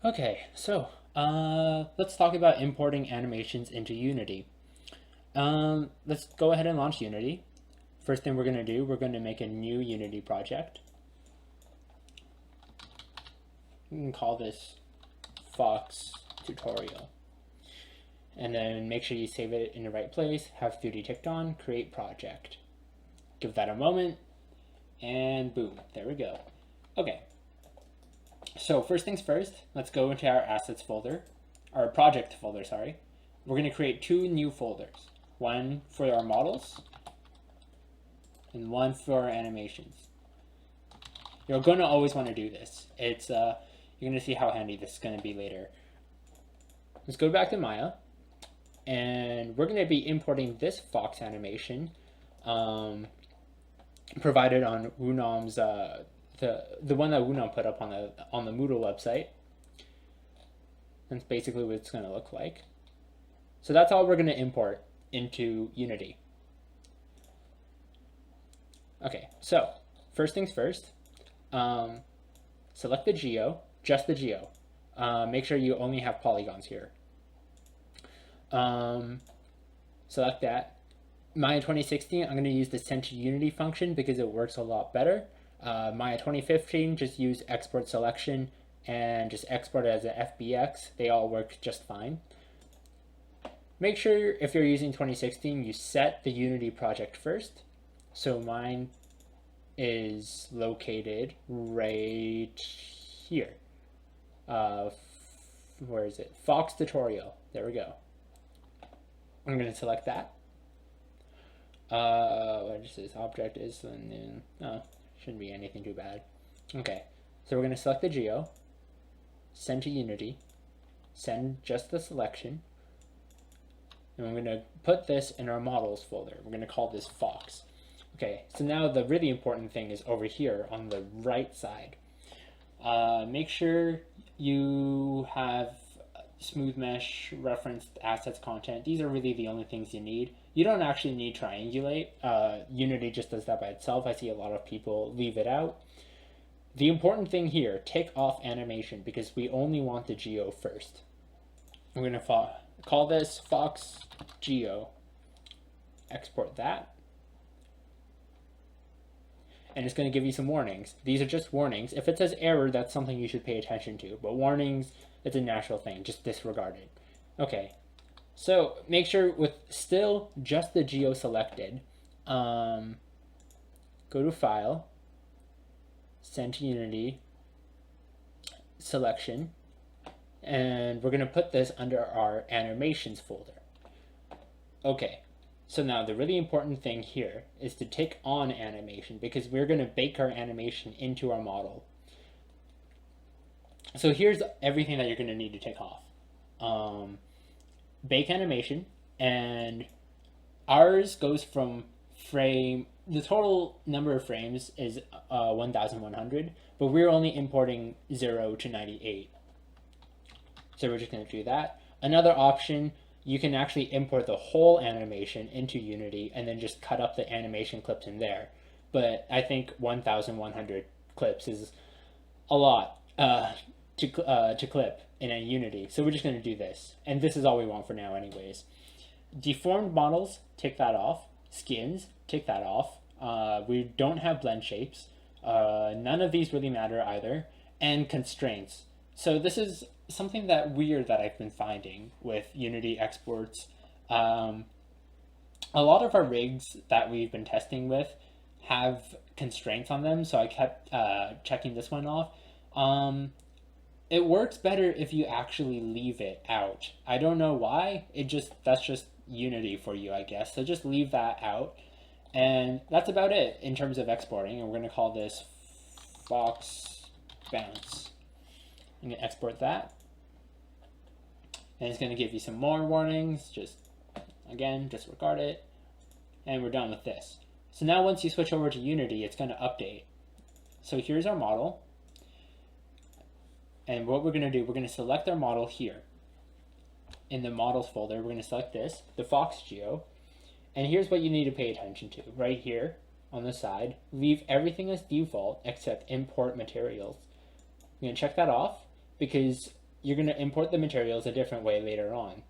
Okay, so let's talk about importing animations into Unity. Let's go ahead and launch Unity. First thing we're going to do, we're going to make a new Unity project. We can call this Fox Tutorial. And then make sure you save it in the right place, have 3D ticked on, create project. Give that a moment, and boom, there we go. Okay, so first things first, let's go into our assets folder, our project folder, sorry. We're going to create two new folders, one for our models and one for our animations. You're going to always want to do this. It's you're going to see how handy this is going to be later. Let's go back to Maya, and we're going to be importing this Fox animation provided on Woonom's the one that Woonom put up on the Moodle website. That's basically what it's going to look like. So that's all we're going to import into Unity. Okay, so first things first, select the geo, just the geo. Make sure you only have polygons here. Select that. Maya 2016, I'm going to use the send to Unity function because it works a lot better. Maya 2015, just use export selection and just export it as a FBX. They all work just fine. Make sure if you're using 2016, you set the Unity project first. So mine is located right here. Where is it? Fox Tutorial. There we go. I'm going to select that. What is this? Object is the new. Oh, shouldn't be anything too bad. Okay, so we're going to select the geo, send to Unity, send just the selection, and we're going to put this in our models folder. We're going to call this Fox. Okay, so now the really important thing is over here on the right side. Make sure you have smooth mesh, referenced assets content. These are really the only things you need. You don't actually need triangulate. Unity just does that by itself. I see a lot of people leave it out. The important thing here, tick off animation because we only want the geo first. I'm going to call this Fox Geo. Export that. And it's going to give you some warnings. These are just warnings. If it says error, that's something you should pay attention to. But warnings, it's a natural thing. Just disregard it. Okay. So make sure with still just the geo selected, go to File, Send to Unity, Selection, and we're going to put this under our Animations folder. Okay. So now the really important thing here is to tick on animation because we're going to bake our animation into our model. So here's everything that you're going to need to tick off. Bake animation, and ours goes from frame, the total number of frames is 1100, but we're only importing 0 to 98. So we're just going to do that. Another option, you can actually import the whole animation into Unity and then just cut up the animation clips in there. But I think 1,100 clips is a lot to clip in a Unity. So we're just going to do this. And this is all we want for now anyways. Deformed models, tick that off. Skins, tick that off. We don't have blend shapes. None of these really matter either. And constraints. So this is something that weird that I've been finding with Unity exports. A lot of our rigs that we've been testing with have constraints on them, so I kept checking this one off. It works better if you actually leave it out. I don't know why. That's just Unity for you, I guess. So just leave that out. And that's about it in terms of exporting. And we're going to call this Fox Bounce. I'm going to export that. And it's going to give you some more warnings. Just, again, disregard it. And we're done with this. So now once you switch over to Unity, it's going to update. So here's our model. And what we're going to do, we're going to select our model here. In the models folder, we're going to select this, the Fox Geo. And here's what you need to pay attention to. Right here on the side, leave everything as default except import materials. I'm going to check that off because you're going to import the materials a different way later on.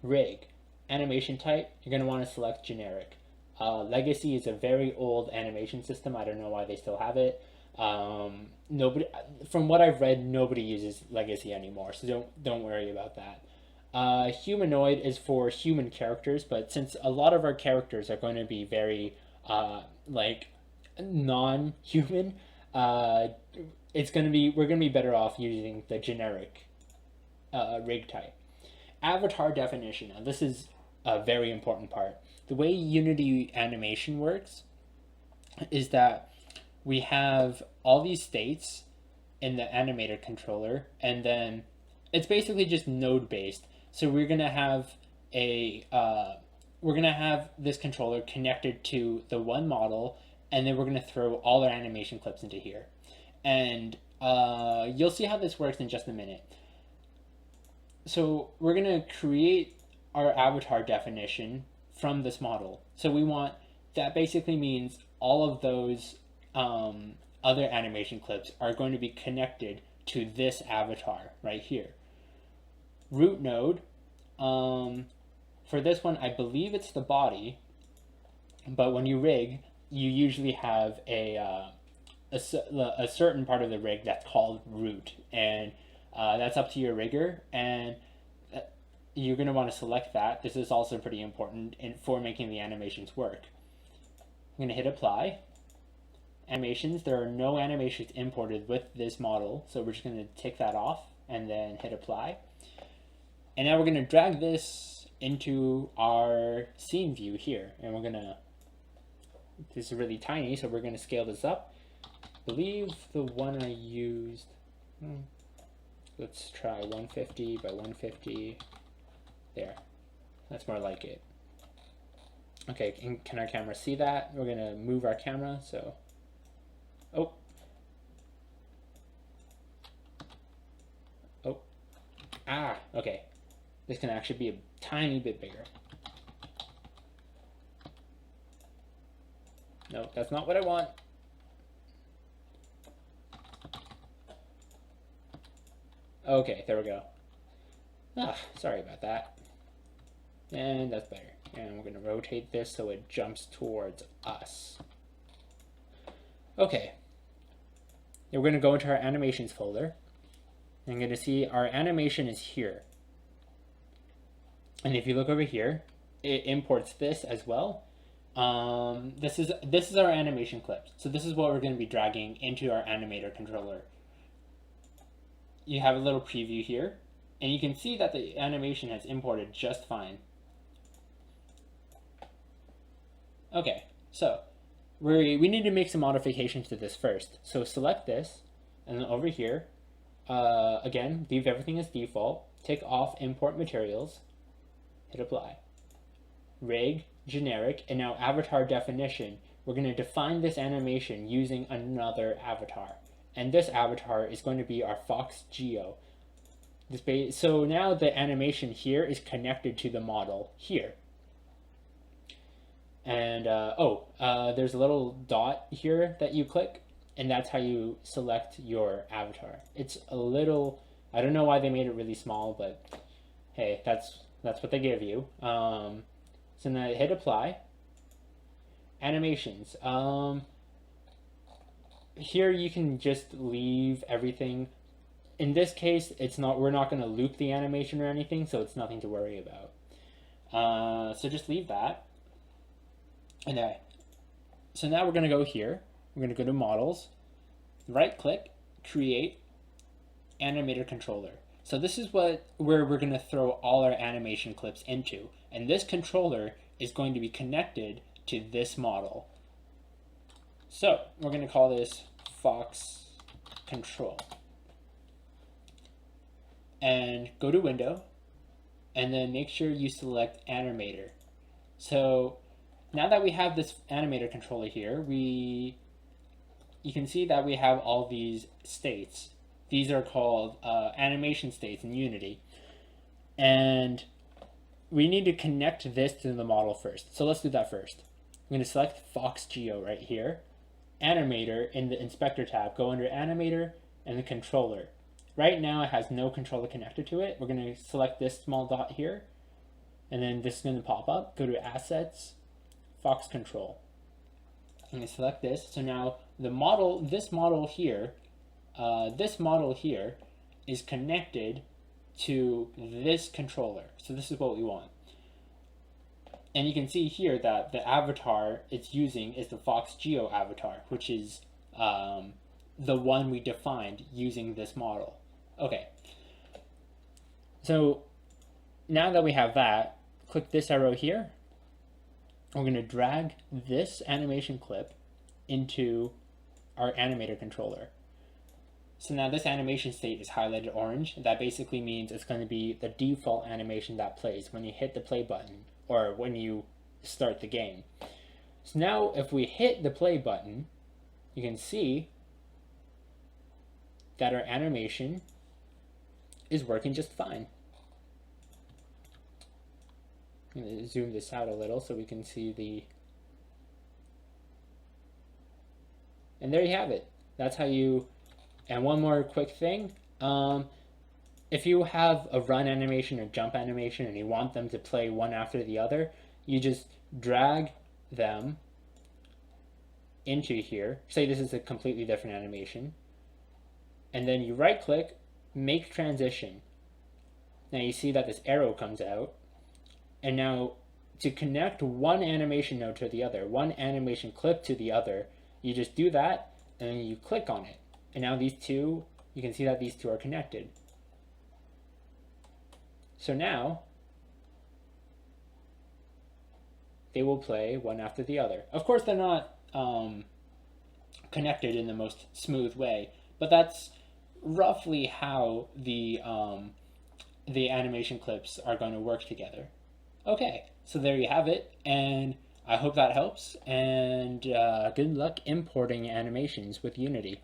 Rig, animation type, you're going to want to select generic. Legacy is a very old animation system. I don't know why they still have it. Nobody, from what I've read, nobody uses Legacy anymore, so don't worry about that. Humanoid is for human characters, but since a lot of our characters are going to be very like non-human, we're gonna be better off using the generic rig type. Avatar definition. Now this is a very important part. The way Unity animation works is that we have all these states in the animator controller, and then it's basically just node based. So we're gonna have this controller connected to the one model, and then we're gonna throw all our animation clips into here, and you'll see how this works in just a minute. So we're gonna create our avatar definition from this model. So that basically means all of those other animation clips are going to be connected to this avatar right here. Root node, for this one, I believe it's the body, but when you rig, you usually have a certain part of the rig that's called root, and that's up to your rigger, and you're going to want to select that. This is also pretty important for making the animations work. I'm going to hit apply. Animations, there are no animations imported with this model, so we're just going to take that off and then hit apply. And now we're going to drag this into our scene view here, and we're going to, this is really tiny, so we're going to scale this up. I believe the one I used, let's try 150 by 150. There, that's more like it. Okay, can our camera see that? We're gonna move our camera, so, okay. This can actually be a tiny bit bigger. No, that's not what I want. Okay, there we go. Sorry about that. And that's better. And we're going to rotate this so it jumps towards us. Okay. Now we're going to go into our animations folder. And I'm going to see our animation is here. And if you look over here, it imports this as well. This is our animation clip. So this is what we're going to be dragging into our animator controller. You have a little preview here, and you can see that the animation has imported just fine. Okay, so we need to make some modifications to this first. So select this, and then over here, again, leave everything as default. Take off import materials, hit apply. Rig, generic, and now avatar definition. We're going to define this animation using another avatar. And this avatar is going to be our Fox Geo. So now the animation here is connected to the model here. And there's a little dot here that you click, and that's how you select your avatar. It's a little, I don't know why they made it really small, but hey, that's what they give you. So now hit apply. Animations. Here you can just leave everything. In this case, we're not going to loop the animation or anything, so it's nothing to worry about. So just leave that. Okay. So now we're going to go here. We're going to go to models, right click, create animator controller. So this is where we're going to throw all our animation clips into. And this controller is going to be connected to this model. So we're going to call this Fox Control. And go to Window, and then make sure you select Animator. So now that we have this animator controller here, you can see that we have all these states. These are called animation states in Unity. And we need to connect this to the model first. So let's do that first. I'm going to select Fox Geo right here. Animator in the Inspector tab, go under Animator and the Controller. Right now it has no controller connected to it. We're going to select this small dot here, and then this is going to pop up. Go to Assets, Fox Control. I'm going to select this. So now the model, this model here is connected to this controller. So this is what we want. And you can see here that the avatar it's using is the Fox Geo avatar, which is the one we defined using this model. Okay. So now that we have that, click this arrow here. We're going to drag this animation clip into our animator controller. So now this animation state is highlighted orange. That basically means it's going to be the default animation that plays when you hit the play button or when you start the game. So now if we hit the play button, you can see that our animation is working just fine. I'm going to zoom this out a little so we can see the... And there you have it. That's how you... And one more quick thing. If you have a run animation or jump animation and you want them to play one after the other, you just drag them into here. Say this is a completely different animation. And then you right click, make transition. Now you see that this arrow comes out. And now to connect one animation node to the other, one animation clip to the other, you just do that and then you click on it. And now these two, you can see that these two are connected. So now they will play one after the other. Of course, they're not connected in the most smooth way, but that's roughly how the animation clips are going to work together. Okay, so there you have it, and I hope that helps, and good luck importing animations with Unity.